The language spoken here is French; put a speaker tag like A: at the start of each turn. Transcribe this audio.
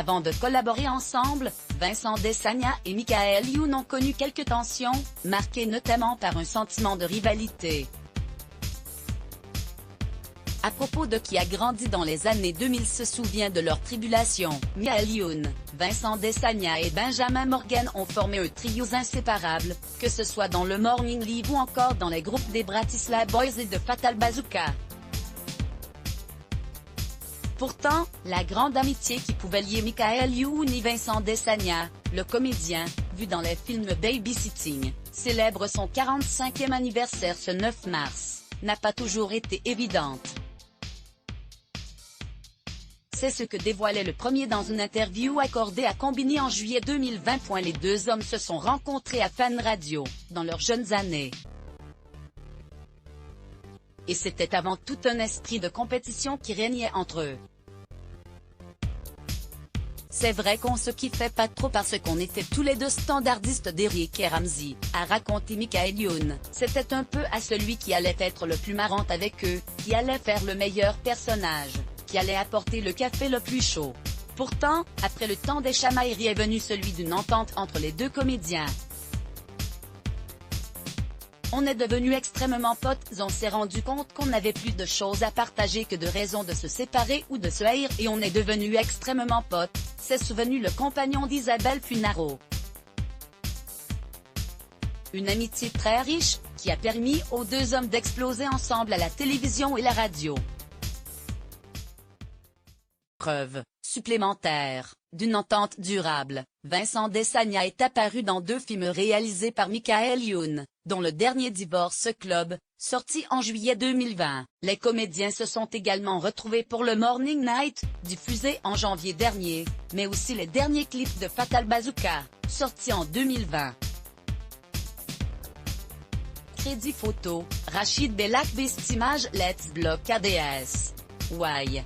A: Avant de collaborer ensemble, Vincent Desagna et Michael Youn ont connu quelques tensions, marquées notamment par un sentiment de rivalité. À propos de qui a grandi dans les années 2000 se souvient de leur tribulation, Michael Youn, Vincent Desagna et Benjamin Morgan ont formé un trio inséparable, que ce soit dans le Morning Live ou encore dans les groupes des Bratislava Boys et de Fatal Bazooka. Pourtant, la grande amitié qui pouvait lier Michael Youn et Vincent Desagna, le comédien, vu dans les films Babysitting, célèbre son 45e anniversaire ce 9 mars, n'a pas toujours été évidente. C'est ce que dévoilait le premier dans une interview accordée à Combini en juillet 2020. Les deux hommes se sont rencontrés à Fan Radio, dans leurs jeunes années. Et c'était avant tout un esprit de compétition qui régnait entre eux. C'est vrai qu'on se kiffait pas trop parce qu'on était tous les deux standardistes d'Eric et Ramsey, a raconté Michael Youn. C'était un peu à celui qui allait être le plus marrant avec eux, qui allait faire le meilleur personnage, qui allait apporter le café le plus chaud. Pourtant, après le temps des chamailleries est venu celui d'une entente entre les deux comédiens. On est devenus extrêmement potes, on s'est rendu compte qu'on n'avait plus de choses à partager que de raisons de se séparer ou de se haïr et on est devenus extrêmement potes, s'est souvenu le compagnon d'Isabelle Funaro. Une amitié très riche, qui a permis aux deux hommes d'exploser ensemble à la télévision et la radio. Preuve supplémentaire d'une entente durable, Vincent Desagna est apparu dans 2 films réalisés par Michael Youn, dont le dernier Divorce Club, sorti en juillet 2020. Les comédiens se sont également retrouvés pour le Morning Night, diffusé en janvier dernier, mais aussi les derniers clips de Fatal Bazooka, sortis en 2020. Crédit photo, Rachid Bellac. Best image. Let's block ADS. Why?